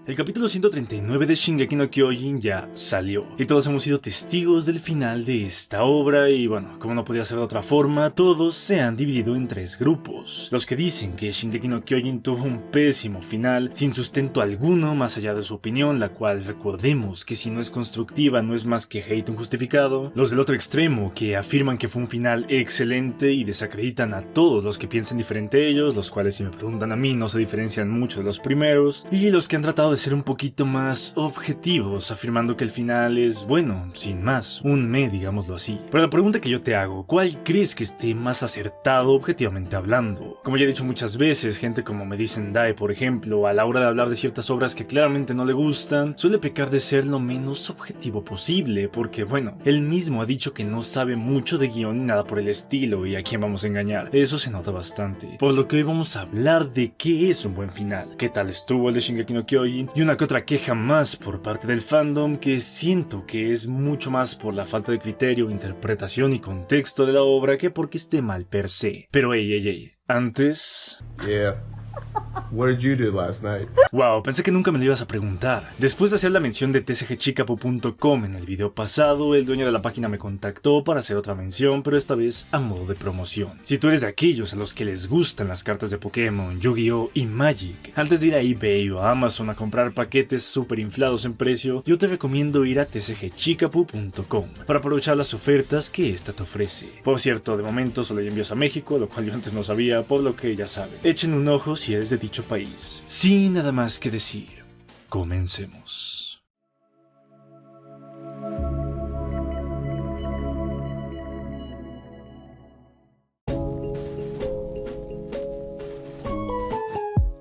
El capítulo 139 de Shingeki no Kyojin ya salió, y todos hemos sido testigos del final de esta obra y bueno, como no podía ser de otra forma, todos se han dividido en tres grupos. Los que dicen que Shingeki no Kyojin tuvo un pésimo final, sin sustento alguno más allá de su opinión, la cual recordemos que si no es constructiva no es más que hate injustificado. Los del otro extremo, que afirman que fue un final excelente y desacreditan a todos los que piensen diferente a ellos, los cuales si me preguntan a mí no se diferencian mucho de los primeros, y los que han tratado de ser un poquito más objetivos, afirmando que el final es bueno, sin más, un me, digámoslo así. Pero la pregunta que yo te hago, ¿cuál crees que esté más acertado objetivamente hablando? Como ya he dicho muchas veces, gente como me dicen Dae, por ejemplo, a la hora de hablar de ciertas obras que claramente no le gustan, suele pecar de ser lo menos objetivo posible, porque bueno, él mismo ha dicho que no sabe mucho de guión ni nada por el estilo, y a quién vamos a engañar, eso se nota bastante. Por lo que hoy vamos a hablar de qué es un buen final, qué tal estuvo el de Shingeki no Kyojin, y una que otra queja más por parte del fandom que siento que es mucho más por la falta de criterio, interpretación y contexto de la obra que porque esté mal per se. Pero ey, antes... Yeah. What did you do last night? Wow, pensé que nunca me lo ibas a preguntar. Después de hacer la mención de tcgchicapu.com en el video pasado, el dueño de la página me contactó para hacer otra mención, pero esta vez a modo de promoción. Si tú eres de aquellos a los que les gustan las cartas de Pokémon, Yu-Gi-Oh y Magic, antes de ir a eBay o a Amazon a comprar paquetes super inflados en precio, yo te recomiendo ir a tcgchicapu.com para aprovechar las ofertas que esta te ofrece. Por cierto, de momento solo hay envíos a México, lo cual yo antes no sabía, por lo que ya saben. Echen un ojo si eres de dicho país. Sin nada más que decir, comencemos.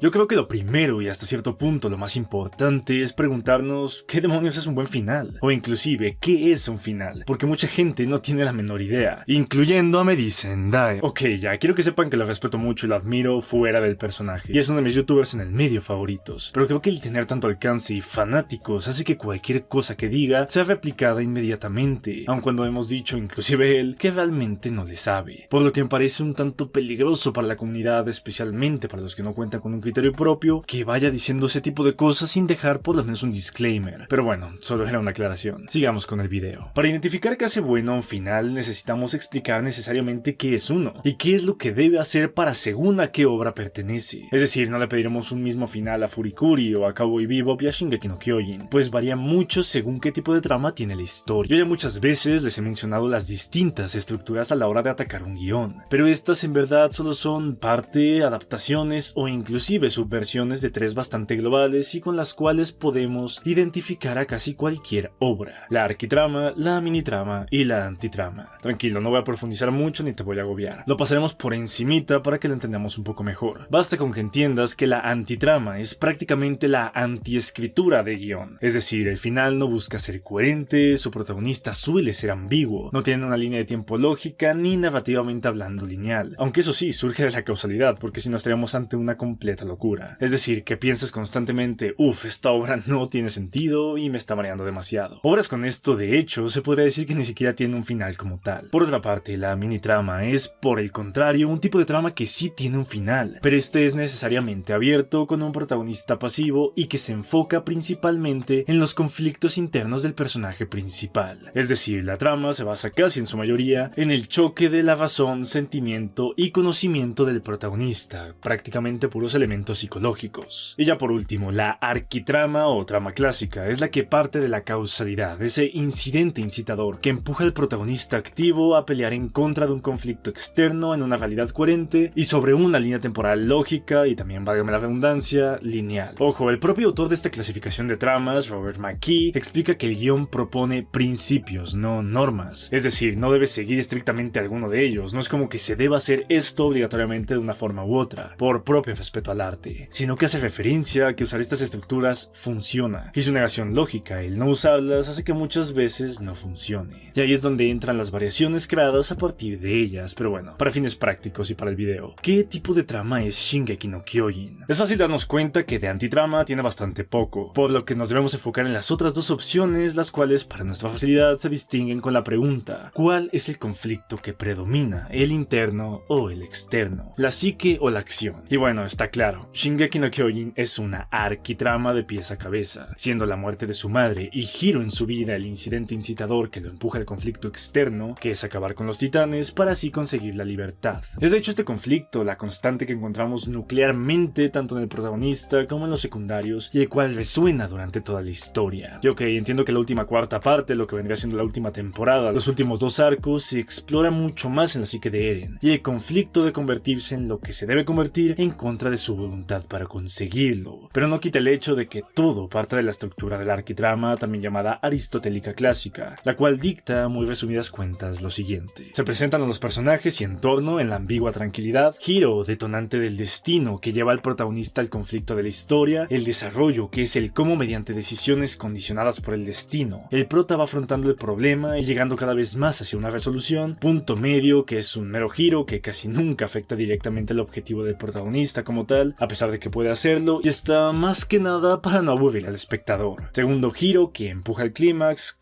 Yo creo que lo primero y hasta cierto punto lo más importante es preguntarnos ¿qué demonios es un buen final? O inclusive, ¿qué es un final? Porque mucha gente no tiene la menor idea, incluyendo a me dicen Dae. Ok, ya, quiero que sepan que lo respeto mucho y lo admiro fuera del personaje, y es uno de mis youtubers en el medio favoritos, pero creo que el tener tanto alcance y fanáticos hace que cualquier cosa que diga sea replicada inmediatamente, aun cuando hemos dicho, inclusive él, que realmente no le sabe, por lo que me parece un tanto peligroso para la comunidad, especialmente para los que no cuentan con un criterio propio, que vaya diciendo ese tipo de cosas sin dejar por lo menos un disclaimer. Pero bueno, solo era una aclaración. Sigamos con el video. Para identificar qué hace bueno un final necesitamos explicar necesariamente qué es uno y qué es lo que debe hacer para según a qué obra pertenece. Es decir, no le pediremos un mismo final a Furikuri o a Cowboy Bebop y a Shingeki no Kyojin, pues varía mucho según qué tipo de trama tiene la historia. Yo ya muchas veces les he mencionado las distintas estructuras a la hora de atacar un guión, pero estas en verdad solo son parte, adaptaciones o inclusive subversiones de tres bastante globales y con las cuales podemos identificar a casi cualquier obra: la arquitrama, la minitrama y la antitrama. Tranquilo, no voy a profundizar mucho ni te voy a agobiar, lo pasaremos por encimita para que lo entendamos un poco mejor. Basta con que entiendas que la antitrama es prácticamente la antiescritura de guión, es decir, el final no busca ser coherente, su protagonista suele ser ambiguo, no tiene una línea de tiempo lógica ni narrativamente hablando lineal, aunque eso sí, surge de la causalidad, porque si no estaríamos ante una completa locura. Es decir, que pienses constantemente, esta obra no tiene sentido y me está mareando demasiado. Obras con esto, de hecho, se podría decir que ni siquiera tiene un final como tal. Por otra parte, la minitrama es, por el contrario, un tipo de trama que sí tiene un final, pero este es necesariamente abierto, con un protagonista pasivo y que se enfoca principalmente en los conflictos internos del personaje principal. Es decir, la trama se basa casi en su mayoría en el choque de la razón, sentimiento y conocimiento del protagonista, prácticamente puros elementos psicológicos. Y ya por último, la arquitrama o trama clásica es la que parte de la causalidad, ese incidente incitador que empuja al protagonista activo a pelear en contra de un conflicto externo en una realidad coherente y sobre una línea temporal lógica y también, válgame la redundancia, lineal. Ojo, el propio autor de esta clasificación de tramas, Robert McKee, explica que el guión propone principios, no normas. Es decir, no debes seguir estrictamente alguno de ellos, no es como que se deba hacer esto obligatoriamente de una forma u otra, por propio respeto al arte, sino que hace referencia a que usar estas estructuras funciona, y su negación lógica, el no usarlas, hace que muchas veces no funcione. Y ahí es donde entran las variaciones creadas a partir de ellas, pero bueno, para fines prácticos y para el video, ¿qué tipo de trama es Shingeki no Kyojin? Es fácil darnos cuenta que de antitrama tiene bastante poco, por lo que nos debemos enfocar en las otras dos opciones, las cuales para nuestra facilidad se distinguen con la pregunta: ¿cuál es el conflicto que predomina, el interno o el externo, la psique o la acción? Y bueno, está claro, Claro, Shingeki no Kyojin es una arquitrama de pies a cabeza, siendo la muerte de su madre y Hiro en su vida el incidente incitador que lo empuja al conflicto externo, que es acabar con los titanes para así conseguir la libertad. Es de hecho este conflicto la constante que encontramos nuclearmente tanto en el protagonista como en los secundarios y el cual resuena durante toda la historia. Y ok, entiendo que la última cuarta parte, lo que vendría siendo la última temporada, los últimos 2 arcos, se explora mucho más en la psique de Eren y el conflicto de convertirse en lo que se debe convertir en contra de su voluntad para conseguirlo. Pero no quita el hecho de que todo parte de la estructura de la arquitrama, también llamada aristotélica clásica, la cual dicta, muy resumidas cuentas, lo siguiente. Se presentan a los personajes y entorno en la ambigua tranquilidad, Hiro, detonante del destino que lleva al protagonista al conflicto de la historia, el desarrollo, que es el cómo mediante decisiones condicionadas por el destino, el prota va afrontando el problema y llegando cada vez más hacia una resolución, punto medio, que es un mero giro que casi nunca afecta directamente el objetivo del protagonista como tal, a pesar de que puede hacerlo, y está más que nada para no aburrir al espectador. Segundo giro, que empuja al clímax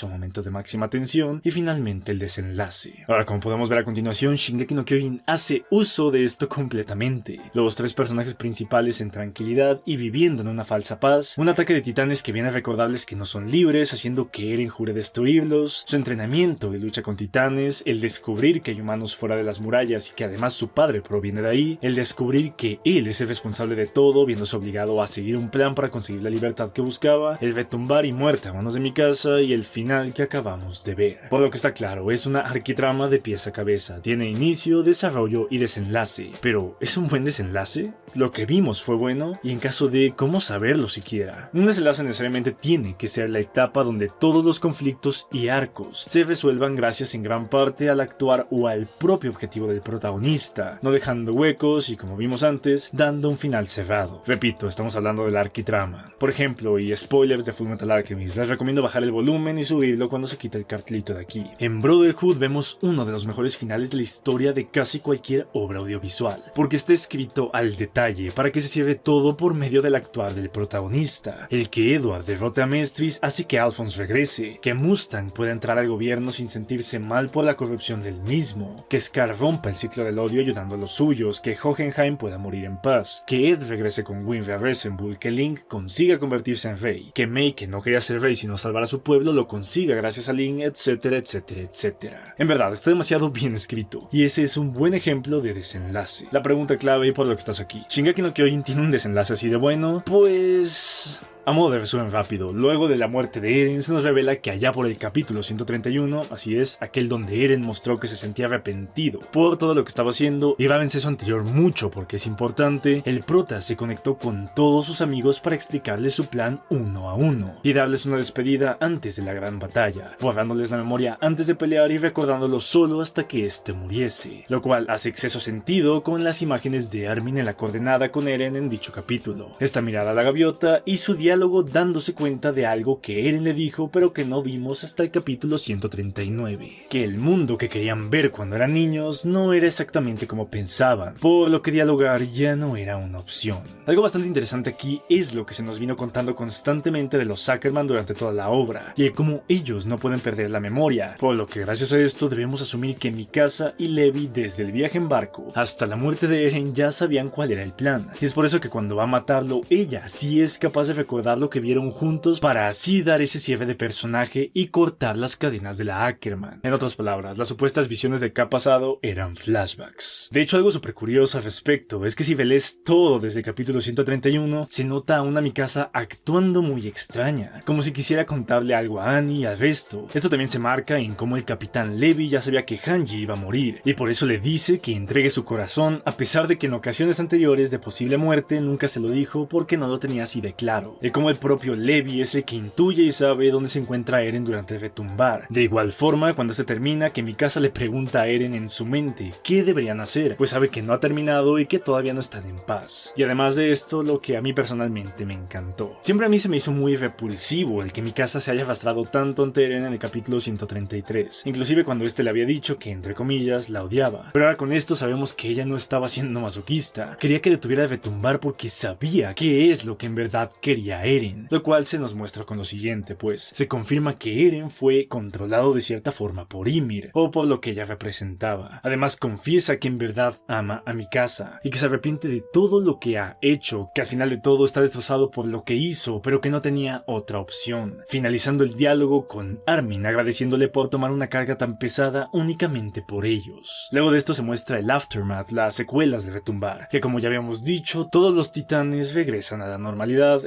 o momento de máxima tensión, y finalmente el desenlace. Ahora, como podemos ver a continuación, Shingeki no Kyojin hace uso de esto completamente. Los 3 personajes principales en tranquilidad y viviendo en una falsa paz, un ataque de titanes que viene a recordarles que no son libres, haciendo que Eren jure destruirlos, su entrenamiento y lucha con titanes, el descubrir que hay humanos fuera de las murallas y que además su padre proviene de ahí, el descubrir que él es el responsable de todo, viéndose obligado a seguir un plan para conseguir la libertad que buscaba, el retumbar y muerte a manos de Mikasa y el final que acabamos de ver. Por lo que está claro, es una arquitrama de pies a cabeza, tiene inicio, desarrollo y desenlace, pero ¿es un buen desenlace? Lo que vimos fue bueno, y en caso de ¿cómo saberlo siquiera? Un desenlace necesariamente tiene que ser la etapa donde todos los conflictos y arcos se resuelvan gracias en gran parte al actuar o al propio objetivo del protagonista, no dejando huecos y, como vimos antes, dando un final cerrado. Repito, estamos hablando de la arquitrama. Por ejemplo, y spoilers de Fullmetal Alchemist, les recomiendo bajar el volumen y subirlo cuando se quita el cartelito de aquí. En Brotherhood vemos uno de los mejores finales de la historia de casi cualquier obra audiovisual, porque está escrito al detalle para que se cierre todo por medio del actuar del protagonista. El que Edward derrote a Mestris hace que Alphonse regrese, que Mustang pueda entrar al gobierno sin sentirse mal por la corrupción del mismo, que Scar rompa el ciclo del odio ayudando a los suyos, que Hohenheim pueda morir en paz, que Ed regrese con Winry a Resenbull, que Link consiga convertirse en rey, que Mei, que no quería ser rey sino salvar a su pueblo, lo consiga gracias a Link, etcétera, etcétera, etcétera. En verdad, está demasiado bien escrito, y ese es un buen ejemplo de desenlace. La pregunta clave por lo que estás aquí, ¿Shingeki no Kyojin tiene un desenlace así de bueno? Pues... A modo de resumen rápido, luego de la muerte de Eren se nos revela que allá por el capítulo 131, así es, aquel donde Eren mostró que se sentía arrepentido por todo lo que estaba haciendo, y va a vencer su anterior mucho porque es importante, el prota se conectó con todos sus amigos para explicarles su plan uno a uno, y darles una despedida antes de la gran batalla, borrándoles la memoria antes de pelear y recordándolo solo hasta que éste muriese, lo cual hace exceso sentido con las imágenes de Armin en la coordenada con Eren en dicho capítulo, esta mirada a la gaviota y su diálogo dándose cuenta de algo que Eren le dijo pero que no vimos hasta el capítulo 139, que el mundo que querían ver cuando eran niños no era exactamente como pensaban, por lo que dialogar ya no era una opción. Algo bastante interesante aquí es lo que se nos vino contando constantemente de los Ackerman durante toda la obra, y el cómo ellos no pueden perder la memoria, por lo que gracias a esto debemos asumir que Mikasa y Levi desde el viaje en barco hasta la muerte de Eren ya sabían cuál era el plan, y es por eso que cuando va a matarlo ella sí es capaz de recordar lo que vieron juntos para así dar ese cierre de personaje y cortar las cadenas de la Ackerman. En otras palabras, las supuestas visiones de K pasado eran flashbacks. De hecho, algo súper curioso al respecto es que si lees todo desde el capítulo 131, se nota a una Mikasa actuando muy extraña, como si quisiera contarle algo a Annie y al resto. Esto también se marca en cómo el capitán Levi ya sabía que Hanji iba a morir, y por eso le dice que entregue su corazón, a pesar de que en ocasiones anteriores de posible muerte nunca se lo dijo porque no lo tenía así de claro. Como el propio Levi es el que intuye y sabe dónde se encuentra Eren durante el retumbar. De igual forma, cuando se termina, que Mikasa le pregunta a Eren en su mente qué deberían hacer, pues sabe que no ha terminado y que todavía no están en paz. Y además de esto, lo que a mí personalmente me encantó. Siempre a mí se me hizo muy repulsivo el que Mikasa se haya arrastrado tanto ante Eren en el capítulo 133, inclusive cuando este le había dicho que, entre comillas, la odiaba. Pero ahora con esto sabemos que ella no estaba siendo masoquista, quería que detuviera el retumbar porque sabía qué es lo que en verdad quería a Eren, lo cual se nos muestra con lo siguiente, pues se confirma que Eren fue controlado de cierta forma por Ymir, o por lo que ella representaba. Además confiesa que en verdad ama a Mikasa, y que se arrepiente de todo lo que ha hecho, que al final de todo está destrozado por lo que hizo, pero que no tenía otra opción, finalizando el diálogo con Armin agradeciéndole por tomar una carga tan pesada únicamente por ellos. Luego de esto se muestra el aftermath, las secuelas de Retumbar, que como ya habíamos dicho, todos los titanes regresan a la normalidad,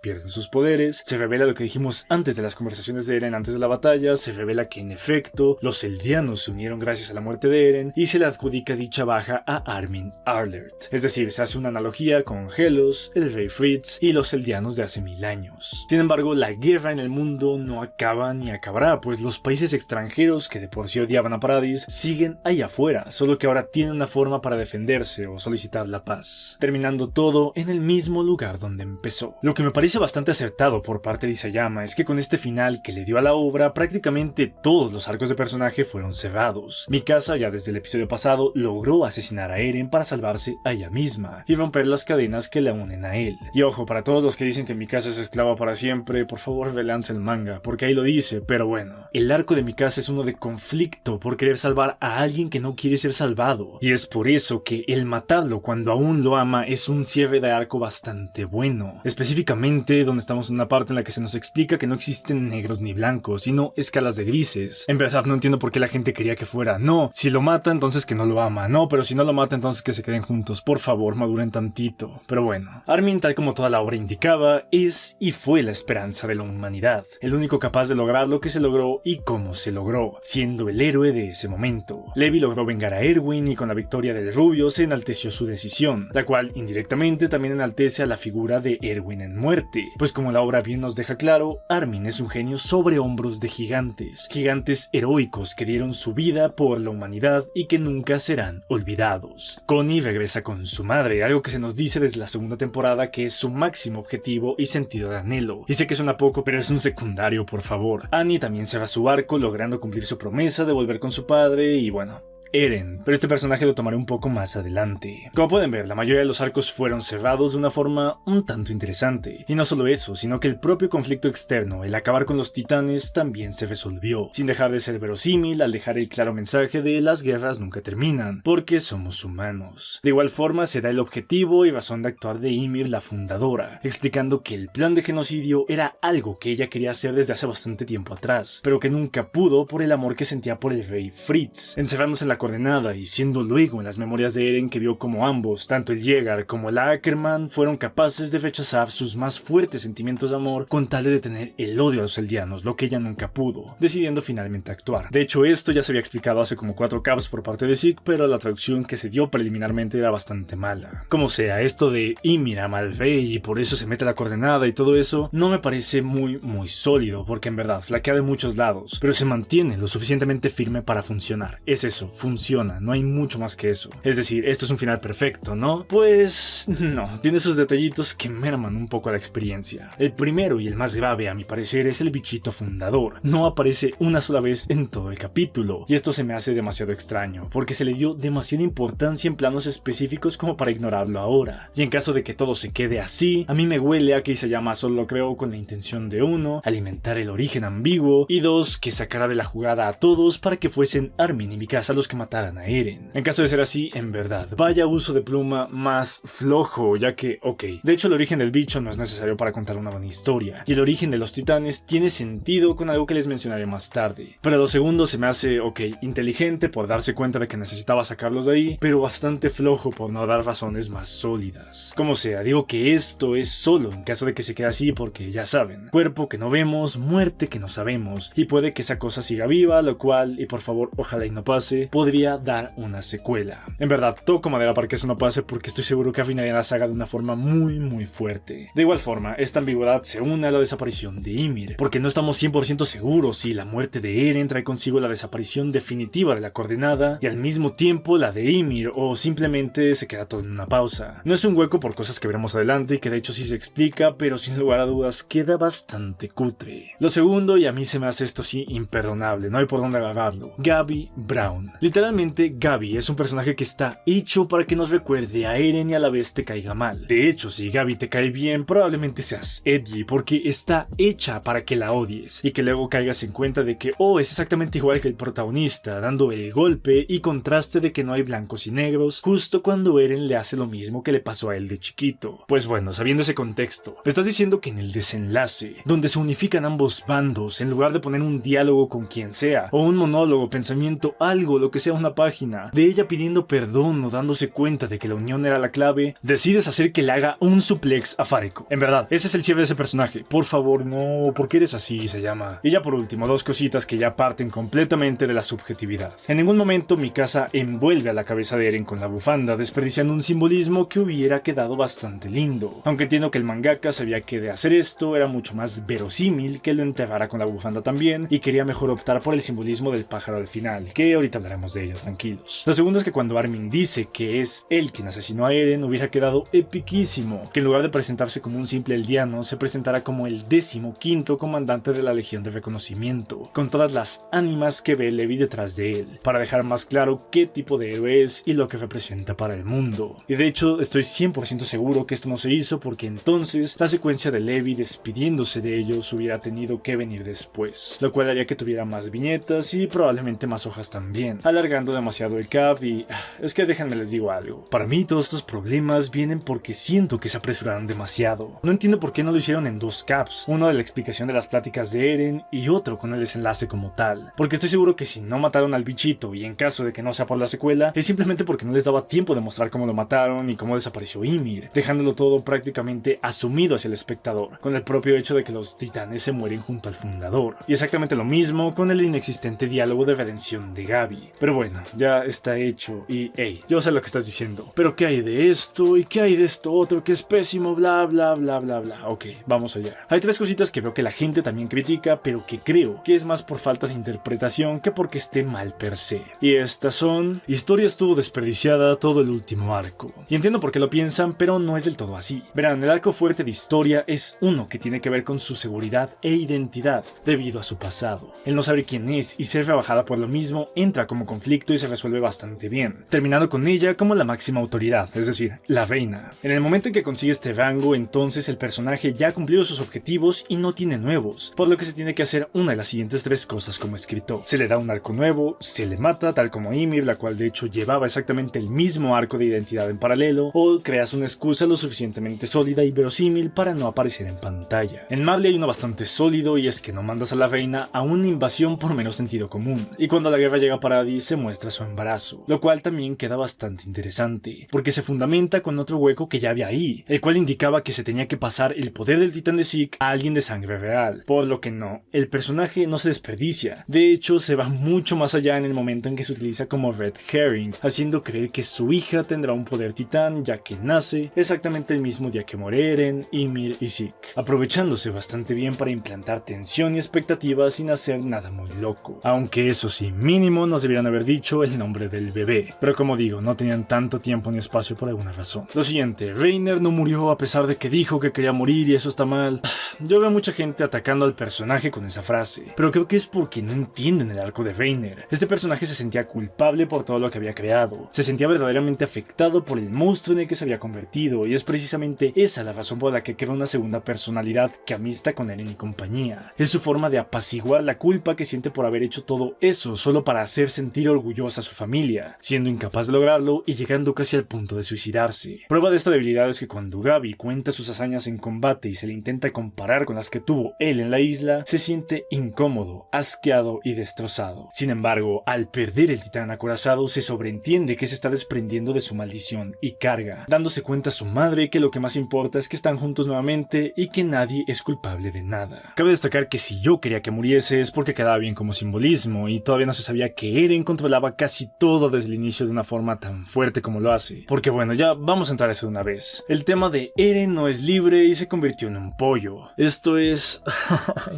pierden sus poderes, se revela lo que dijimos antes de las conversaciones de Eren antes de la batalla, se revela que en efecto los eldianos se unieron gracias a la muerte de Eren y se le adjudica dicha baja a Armin Arlert. Es decir, se hace una analogía con Helos, el rey Fritz y los eldianos de hace 1000 años. Sin embargo, la guerra en el mundo no acaba ni acabará, pues los países extranjeros que de por sí odiaban a Paradis siguen ahí afuera, solo que ahora tienen una forma para defenderse o solicitar la paz, terminando todo en el mismo lugar donde empezó. Lo que me parece bastante acertado por parte de Isayama es que con este final que le dio a la obra, prácticamente todos los arcos de personaje fueron cerrados. Mikasa, ya desde el episodio pasado, logró asesinar a Eren para salvarse a ella misma y romper las cadenas que la unen a él. Y ojo, para todos los que dicen que Mikasa es esclava para siempre, por favor reléanse el manga, porque ahí lo dice, pero bueno. El arco de Mikasa es uno de conflicto por querer salvar a alguien que no quiere ser salvado, y es por eso que el matarlo cuando aún lo ama es un cierre de arco bastante bueno. Específicamente donde estamos en una parte en la que se nos explica que no existen negros ni blancos, sino escalas de grises. En verdad no entiendo por qué la gente quería que fuera, no, si lo mata entonces que no lo ama, no, pero si no lo mata entonces que se queden juntos, por favor maduren tantito. Pero bueno, Armin, tal como toda la obra indicaba, es y fue la esperanza de la humanidad, el único capaz de lograr lo que se logró y cómo se logró, siendo el héroe de ese momento. Levi logró vengar a Erwin y con la victoria del rubio se enalteció su decisión, la cual indirectamente también enaltece a la figura de Erwin en muerte, pues como la obra bien nos deja claro, Armin es un genio sobre hombros de gigantes, gigantes heroicos que dieron su vida por la humanidad y que nunca serán olvidados. Connie regresa con su madre, algo que se nos dice desde la segunda temporada que es su máximo objetivo y sentido de anhelo. Y sé que suena poco, pero es un secundario, por favor. Annie también se va a su arco logrando cumplir su promesa de volver con su padre y bueno, Eren, pero este personaje lo tomaré un poco más adelante. Como pueden ver, la mayoría de los arcos fueron cerrados de una forma un tanto interesante, y no solo eso, sino que el propio conflicto externo, el acabar con los titanes, también se resolvió, sin dejar de ser verosímil al dejar el claro mensaje de las guerras nunca terminan, porque somos humanos. De igual forma se da el objetivo y razón de actuar de Ymir, la fundadora, explicando que el plan de genocidio era algo que ella quería hacer desde hace bastante tiempo atrás, pero que nunca pudo por el amor que sentía por el rey Fritz, encerrándose en la coordenada y siendo luego en las memorias de Eren que vio como ambos, tanto el Jäger como la Ackerman, fueron capaces de rechazar sus más fuertes sentimientos de amor con tal de detener el odio a los eldianos, lo que ella nunca pudo, decidiendo finalmente actuar. De hecho, esto ya se había explicado hace como 4 caps por parte de Zeke, pero la traducción que se dio preliminarmente era bastante mala. Como sea, esto de Ymir ama al rey y por eso se mete a la coordenada y todo eso, no me parece muy sólido, porque en verdad flaquea de muchos lados, pero se mantiene lo suficientemente firme para funcionar. Es eso, funciona, no hay mucho más que eso. Es decir, esto es un final perfecto, ¿no? Pues no, tiene sus detallitos que merman un poco la experiencia. El primero y el más grave a mi parecer es el bichito fundador. No aparece una sola vez en todo el capítulo, y esto se me hace demasiado extraño, porque se le dio demasiada importancia en planos específicos como para ignorarlo ahora. Y en caso de que todo se quede así, a mí me huele a que Isayama solo lo creó con la intención de 1, alimentar el origen ambiguo, y 2, que sacara de la jugada a todos para que fuesen Armin y Mikasa los que mataran a Eren. En caso de ser así, en verdad, vaya uso de pluma más flojo, ya que, ok, de hecho el origen del bicho no es necesario para contar una buena historia, y el origen de los titanes tiene sentido con algo que les mencionaré más tarde, pero lo segundo se me hace, ok, inteligente por darse cuenta de que necesitaba sacarlos de ahí, pero bastante flojo por no dar razones más sólidas. Como sea, digo que esto es solo en caso de que se quede así porque ya saben, cuerpo que no vemos, muerte que no sabemos, y puede que esa cosa siga viva, lo cual, y por favor ojalá y no pase, podría dar una secuela. En verdad, toco madera para que eso no pase porque estoy seguro que afinaría la saga de una forma muy fuerte. De igual forma, esta ambigüedad se une a la desaparición de Ymir, porque no estamos 100% seguros si la muerte de Eren trae consigo la desaparición definitiva de la coordenada y al mismo tiempo la de Ymir, o simplemente se queda todo en una pausa. No es un hueco por cosas que veremos adelante y que de hecho sí se explica, pero sin lugar a dudas queda bastante cutre. Lo segundo, y a mí se me hace esto sí imperdonable, no hay por dónde agarrarlo, Gaby Brown. Literalmente, Gabi es un personaje que está hecho para que nos recuerde a Eren y a la vez te caiga mal. De hecho, si Gabi te cae bien, probablemente seas edgy, porque está hecha para que la odies y que luego caigas en cuenta de que, es exactamente igual que el protagonista, dando el golpe y contraste de que no hay blancos y negros, justo cuando Eren le hace lo mismo que le pasó a él de chiquito. Pues bueno, sabiendo ese contexto, me estás diciendo que en el desenlace, donde se unifican ambos bandos, en lugar de poner un diálogo con quien sea, o un monólogo, pensamiento, algo, lo que sea una página, de ella pidiendo perdón o dándose cuenta de que la unión era la clave, decides hacer que le haga un suplex a Fariko. En verdad, ese es el cierre de ese personaje. Por favor, no, ¿por qué eres así? Se llama. Y ya por último, dos cositas que ya parten completamente de la subjetividad. En ningún momento Mikasa envuelve a la cabeza de Eren con la bufanda, desperdiciando un simbolismo que hubiera quedado bastante lindo. Aunque entiendo que el mangaka sabía que de hacer esto era mucho más verosímil que lo enterrara con la bufanda también, y quería mejor optar por el simbolismo del pájaro al final, que ahorita hablaremos de ello, tranquilos. Lo segundo es que cuando Armin dice que es él quien asesinó a Eren, hubiera quedado epiquísimo que en lugar de presentarse como un simple eldiano, se presentara como el 15º comandante de la Legión de Reconocimiento, con todas las ánimas que ve Levi detrás de él, para dejar más claro qué tipo de héroe es y lo que representa para el mundo. Y de hecho, estoy 100% seguro que esto no se hizo porque entonces la secuencia de Levi despidiéndose de ellos hubiera tenido que venir después, lo cual haría que tuviera más viñetas y probablemente más hojas también, alargando demasiado el cap. Y es que déjenme les digo algo, para mí todos estos problemas vienen porque siento que se apresuraron demasiado. No entiendo por qué no lo hicieron en dos caps, uno de la explicación de las pláticas de Eren y otro con el desenlace como tal, porque estoy seguro que si no mataron al bichito, y en caso de que no sea por la secuela, es simplemente porque no les daba tiempo de mostrar cómo lo mataron y cómo desapareció Ymir, dejándolo todo prácticamente asumido hacia el espectador, con el propio hecho de que los titanes se mueren junto al fundador. Y exactamente lo mismo con el inexistente diálogo de redención de Gabi. Pero bueno, ya está hecho y hey, yo sé lo que estás diciendo, pero ¿qué hay de esto? ¿Y qué hay de esto otro que es pésimo? Bla bla bla bla bla. Ok, vamos allá. Hay tres cositas que veo que la gente también critica, pero que creo que es más por falta de interpretación que porque esté mal per se. Y estas son: historia estuvo desperdiciada todo el último arco. Y entiendo por qué lo piensan, pero no es del todo así. Verán, el arco fuerte de historia es uno que tiene que ver con su seguridad e identidad debido a su pasado. El no saber quién es y ser rebajada por lo mismo entra como conflicto y se resuelve bastante bien, terminando con ella como la máxima autoridad, es decir, la reina. En el momento en que consigue este rango, entonces el personaje ya ha cumplido sus objetivos y no tiene nuevos, por lo que se tiene que hacer una de las siguientes tres cosas como escritor. Se le da un arco nuevo, se le mata tal como Ymir, la cual de hecho llevaba exactamente el mismo arco de identidad en paralelo, o creas una excusa lo suficientemente sólida y verosímil para no aparecer en pantalla. En Marley hay uno bastante sólido y es que no mandas a la reina a una invasión por menos sentido común, y cuando la guerra llega a Paradis se muestra su embarazo, lo cual también queda bastante interesante, porque se fundamenta con otro hueco que ya había ahí, el cual indicaba que se tenía que pasar el poder del titán de Zeke a alguien de sangre real, por lo que no, el personaje no se desperdicia, de hecho se va mucho más allá en el momento en que se utiliza como red herring, haciendo creer que su hija tendrá un poder titán ya que nace exactamente el mismo día que muere Eren, Ymir y Zeke, aprovechándose bastante bien para implantar tensión y expectativas sin hacer nada muy loco, aunque eso sí, mínimo nos debieran haber dicho el nombre del bebé, pero como digo, no tenían tanto tiempo ni espacio por alguna razón. Lo siguiente, Reiner no murió a pesar de que dijo que quería morir y eso está mal. Yo veo mucha gente atacando al personaje con esa frase, pero creo que es porque no entienden el arco de Reiner. Este personaje se sentía culpable por todo lo que había creado, se sentía verdaderamente afectado por el monstruo en el que se había convertido, y es precisamente esa la razón por la que crea una segunda personalidad que amista con Eren y compañía. Es su forma de apaciguar la culpa que siente por haber hecho todo eso solo para hacer sentir orgullosa a su familia, siendo incapaz de lograrlo y llegando casi al punto de suicidarse. Prueba de esta debilidad es que cuando Gabi cuenta sus hazañas en combate y se le intenta comparar con las que tuvo él en la isla, se siente incómodo, asqueado y destrozado. Sin embargo, al perder el titán acorazado, se sobreentiende que se está desprendiendo de su maldición y carga, dándose cuenta a su madre que lo que más importa es que están juntos nuevamente y que nadie es culpable de nada. Cabe destacar que si yo quería que muriese es porque quedaba bien como simbolismo y todavía no se sabía que Eren controlaba casi todo desde el inicio de una forma tan fuerte como lo hace. Porque bueno, ya vamos a entrar a eso de una vez. El tema de Eren no es libre y se convirtió en un pollo. Esto es...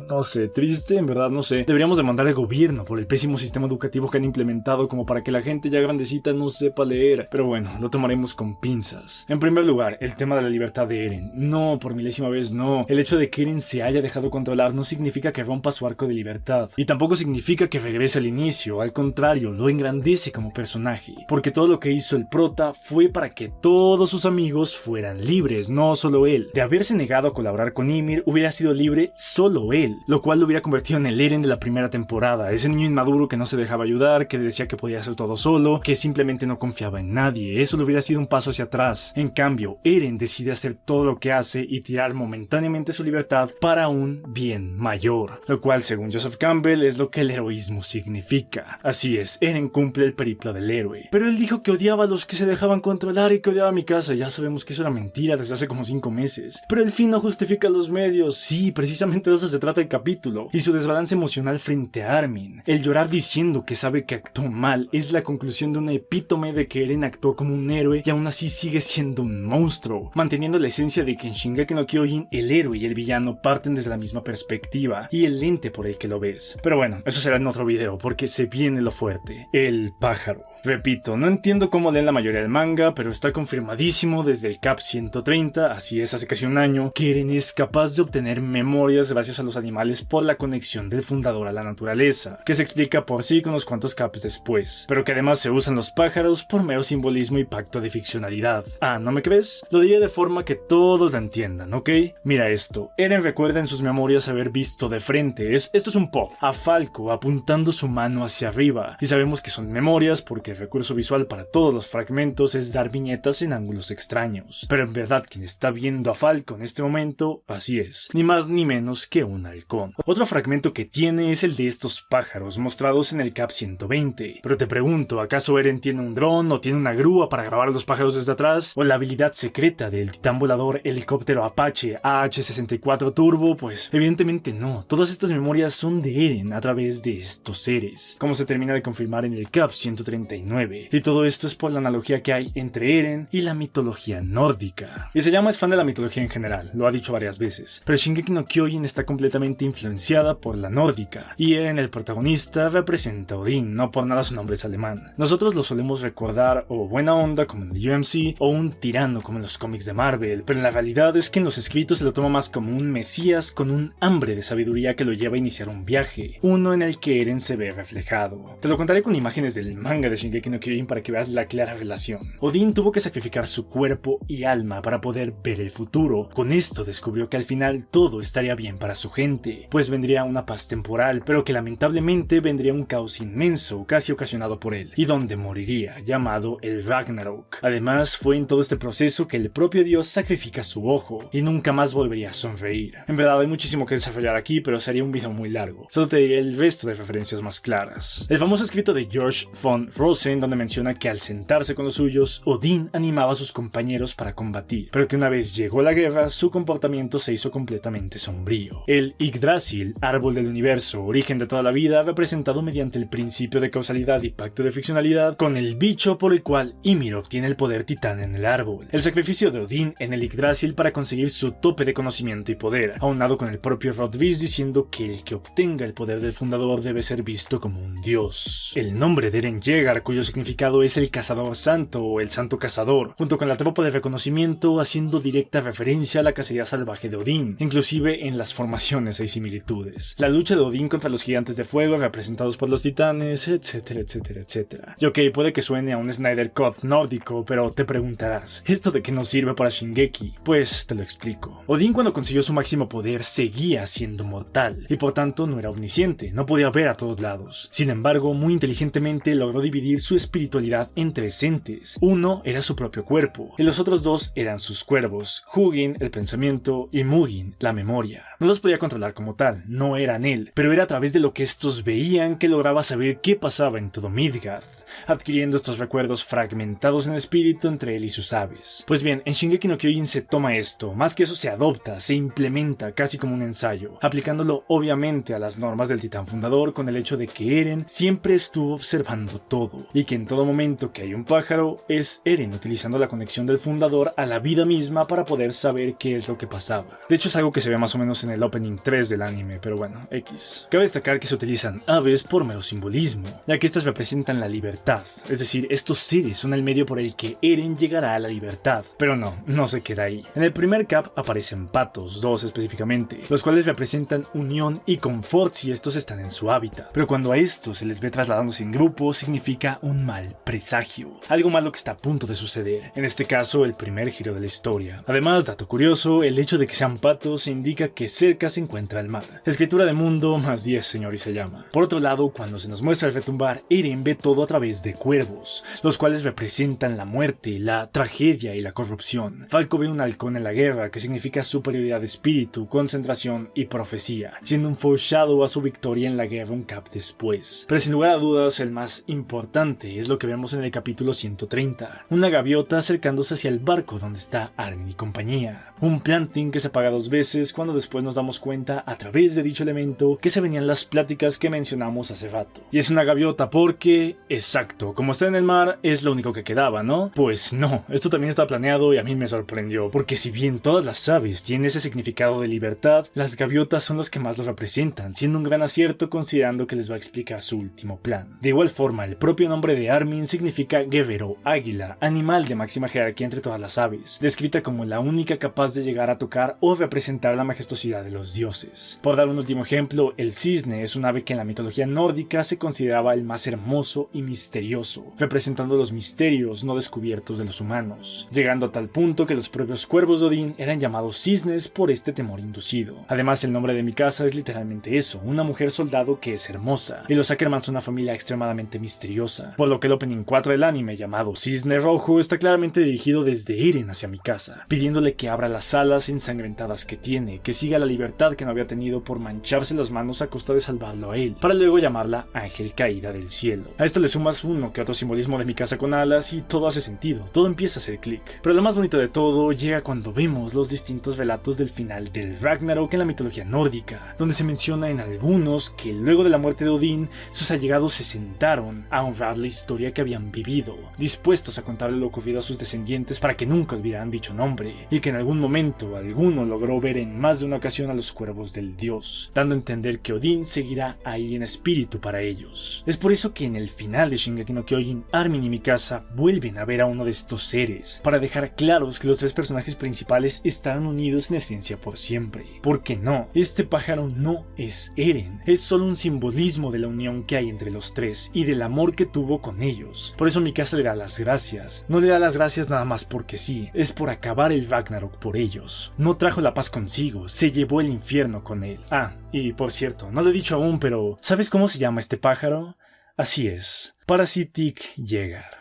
no sé, triste, en verdad no sé. Deberíamos demandar al gobierno por el pésimo sistema educativo que han implementado como para que la gente ya grandecita no sepa leer. Pero bueno, lo tomaremos con pinzas. En primer lugar, el tema de la libertad de Eren. No, por milésima vez no. El hecho de que Eren se haya dejado controlar no significa que rompa su arco de libertad. Y tampoco significa que regrese al inicio. Al contrario, contrario, lo engrandece como personaje, porque todo lo que hizo el prota fue para que todos sus amigos fueran libres, no solo él. De haberse negado a colaborar con Ymir, hubiera sido libre solo él, lo cual lo hubiera convertido en el Eren de la primera temporada, ese niño inmaduro que no se dejaba ayudar, que decía que podía hacer todo solo, que simplemente no confiaba en nadie. Eso le hubiera sido un paso hacia atrás. En cambio, Eren decide hacer todo lo que hace y tirar momentáneamente su libertad para un bien mayor, lo cual, según Joseph Campbell, es lo que el heroísmo significa. Así es, Eren cumple el periplo del héroe. Pero él dijo que odiaba a los que se dejaban controlar y que odiaba a mi casa. Ya sabemos que eso era mentira desde hace como 5 meses. Pero el fin no justifica los medios. Sí, precisamente de eso se trata el capítulo. Y su desbalance emocional frente a Armin. El llorar diciendo que sabe que actuó mal es la conclusión de una epítome de que Eren actuó como un héroe y aún así sigue siendo un monstruo, manteniendo la esencia de que en Shingeki no Kyojin el héroe y el villano parten desde la misma perspectiva y el lente por el que lo ves. Pero bueno, eso será en otro video porque se viene lo fuerte. El pájaro. Repito, no entiendo cómo leen la mayoría del manga, pero está confirmadísimo desde el Cap 130, así es, hace casi un año, que Eren es capaz de obtener memorias gracias a los animales por la conexión del fundador a la naturaleza, que se explica por sí con unos cuantos caps después, pero que además se usan los pájaros por mero simbolismo y pacto de ficcionalidad. Ah, ¿no me crees? Lo diré de forma que todos la entiendan, ¿ok? Mira esto, Eren recuerda en sus memorias haber visto de frente, esto es un pop, a Falco apuntando su mano hacia arriba, y sabemos que son memorias porque el recurso visual para todos los fragmentos es dar viñetas en ángulos extraños. Pero en verdad quien está viendo a Falco en este momento, así es, ni más ni menos que un halcón. Otro fragmento que tiene es el de estos pájaros mostrados en el Cap 120. Pero te pregunto, ¿acaso Eren tiene un dron o tiene una grúa para grabar a los pájaros desde atrás? ¿O la habilidad secreta del titán volador helicóptero Apache AH-64 Turbo? Pues evidentemente no. Todas estas memorias son de Eren a través de estos seres, como se termina de confirmar en el Cap 139. Y todo esto es por la analogía que hay entre Eren y la mitología nórdica. Isayama es fan de la mitología en general, lo ha dicho varias veces, pero Shingeki no Kyojin está completamente influenciada por la nórdica, y Eren, el protagonista, representa a Odín, no por nada su nombre es alemán. Nosotros lo solemos recordar o buena onda como en el UMC, o un tirano como en los cómics de Marvel, pero la realidad es que en los escritos se lo toma más como un mesías con un hambre de sabiduría que lo lleva a iniciar un viaje, uno en el que Eren se ve reflejado. Te lo contaré con imágenes del manga de Shingeki no Kyojin para que veas la clara relación. Odín tuvo que sacrificar su cuerpo y alma para poder ver el futuro. Con esto descubrió que al final todo estaría bien para su gente, pues vendría una paz temporal, pero que lamentablemente vendría un caos inmenso, casi ocasionado por él, y donde moriría, llamado el Ragnarok. Además, fue en todo este proceso que el propio dios sacrifica su ojo, y nunca más volvería a sonreír. En verdad hay muchísimo que desarrollar aquí, pero sería un video muy largo. Solo te diré el resto de referencias más claras. El famoso escrito de George von Rosen, donde menciona que al sentarse con los suyos, Odín animaba a sus compañeros para combatir, pero que una vez llegó la guerra, su comportamiento se hizo completamente sombrío. El Yggdrasil, árbol del universo, origen de toda la vida, representado mediante el principio de causalidad y pacto de ficcionalidad, con el bicho por el cual Ymir obtiene el poder titán en el árbol. El sacrificio de Odín en el Yggdrasil para conseguir su tope de conocimiento y poder, aunado con el propio Rodvis diciendo que el que obtenga el poder del fundador debe ser visto como un dios. El nombre de Eren Yeager, cuyo significado es el cazador santo o el santo cazador, junto con la tropa de reconocimiento, haciendo directa referencia a la cacería salvaje de Odín. Inclusive en las formaciones hay similitudes. La lucha de Odín contra los gigantes de fuego representados por los titanes, etcétera, etcétera, etcétera. Y ok, puede que suene a un Snyder Cut nórdico, pero te preguntarás, ¿esto de qué nos sirve para Shingeki? Pues te lo explico. Odín, cuando consiguió su máximo poder, seguía siendo mortal, y por tanto no era omnisciente, no podía ver a todos lados. Sin embargo, muy inteligentemente logró dividir su espiritualidad en 3 entes. Uno era su propio cuerpo, y los otros 2 eran sus cuervos, Hugin, el pensamiento, y Mugin, la memoria. No los podía controlar como tal, no eran él, pero era a través de lo que estos veían que lograba saber qué pasaba en todo Midgard, adquiriendo estos recuerdos fragmentados en espíritu entre él y sus aves. Pues bien, en Shingeki no Kyojin se toma esto, más que eso se adopta, se implementa casi como un ensayo, aplicándolo obviamente a las normas del titán fundador con el hecho de que Eren siempre estuvo observando todo, y que en todo momento que hay un pájaro, es Eren utilizando la conexión del fundador a la vida misma para poder saber qué es lo que pasaba. De hecho es algo que se ve más o menos en el opening 3 del anime, pero bueno, X. Cabe destacar que se utilizan aves por mero simbolismo, ya que estas representan la libertad, es decir, estos seres son el medio por el que Eren llegará a la libertad, pero no se queda ahí. En el primer cap aparecen patos, 2 específicamente, los cuales representan unión y confort si estos están en su hábitat, pero cuando a estos se les ve trasladar trasladándose en grupo significa un mal presagio, algo malo que está a punto de suceder, en este caso el primer giro de la historia. Además, dato curioso, el hecho de que sean patos indica que cerca se encuentra el mar. Escritura de mundo más 10, señor, y se llama. Por otro lado, cuando se nos muestra el retumbar, Eren ve todo a través de cuervos, los cuales representan la muerte, la tragedia y la corrupción. Falco ve un halcón en la guerra, que significa superioridad de espíritu, concentración y profecía, siendo un foreshadow a su victoria en la guerra un cap después. Pero sin lugar a dudas, el más importante es lo que vemos en el capítulo 130, una gaviota acercándose hacia el barco donde está Armin y compañía. Un planting que se apaga 2 veces cuando después nos damos cuenta a través de dicho elemento que se venían las pláticas que mencionamos hace rato. Y es una gaviota porque, exacto, como está en el mar es lo único que quedaba, ¿no? Pues no, esto también está planeado y a mí me sorprendió, porque si bien todas las aves tienen ese significado de libertad, las gaviotas son los que más lo representan, siendo un gran acierto considerando que les va a explicar su último plan. De igual forma, el propio nombre de Armin significa guerrero, águila, animal de máxima jerarquía entre todas las aves, descrita como la única capaz de llegar a tocar o representar la majestuosidad de los dioses. Por dar un último ejemplo, el cisne es un ave que en la mitología nórdica se consideraba el más hermoso y misterioso, representando los misterios no descubiertos de los humanos, llegando a tal punto que los propios cuervos de Odín eran llamados cisnes por este temor inducido. Además, el nombre de Mikasa es literalmente eso, una mujer soldado que es hermosa, y los Ackerman son una familia extremadamente misteriosa, por lo que el opening 4 del anime llamado Cisne Rojo está claramente dirigido desde Eren hacia Mikasa, pidiéndole que abra las alas ensangrentadas que tiene, que siga la libertad que no había tenido por mancharse las manos a costa de salvarlo a él, para luego llamarla Ángel Caída del Cielo. A esto le sumas uno que otro simbolismo de Mikasa con alas y todo hace sentido, todo empieza a hacer clic. Pero lo más bonito de todo llega cuando vemos los distintos relatos del final del Ragnarok en la mitología nórdica, donde se menciona en algunos que luego de la muerte de Odín, sus allegados se sentaron a honrar la historia que habían vivido, dispuestos a contarle lo ocurrido a sus descendientes para que nunca olvidaran dicho nombre, y que en algún momento alguno logró ver en más de una ocasión a los cuervos del dios, dando a entender que Odín seguirá ahí en espíritu para ellos. Es por eso que en el final de Shingeki no Kyojin, Armin y Mikasa vuelven a ver a uno de estos seres, para dejar claros que los 3 personajes principales estarán unidos en esencia por siempre. ¿Por qué no? Este pájaro no es Eren, es solo un simbolismo de la unión que hay entre los 3 y del amor que tuvo con ellos. Por eso Mikasa le da las gracias. No le da las gracias nada más porque sí, es por acabar el Ragnarok por ellos. No trajo la paz consigo, se llevó el infierno con él. Ah, y por cierto, no lo he dicho aún, pero ¿sabes cómo se llama este pájaro? Así es, Parasitic Jäger.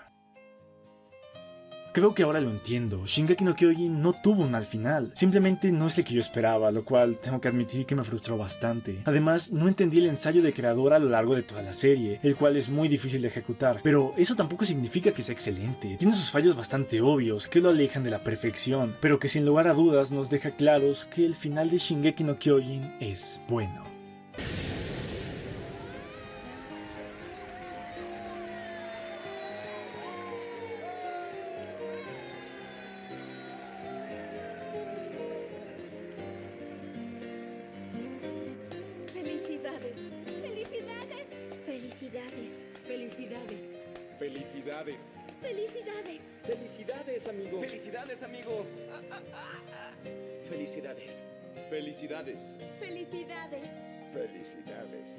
Creo que ahora lo entiendo, Shingeki no Kyojin no tuvo un al final, simplemente no es el que yo esperaba, lo cual tengo que admitir que me frustró bastante. Además, no entendí el ensayo de creador a lo largo de toda la serie, el cual es muy difícil de ejecutar, pero eso tampoco significa que sea excelente. Tiene sus fallos bastante obvios que lo alejan de la perfección, pero que sin lugar a dudas nos deja claros que el final de Shingeki no Kyojin es bueno. Felicidades. ¡Felicidades! Felicidades, amigo. ¡Felicidades, amigo! Felicidades. ¡Felicidades! ¡Felicidades! Felicidades.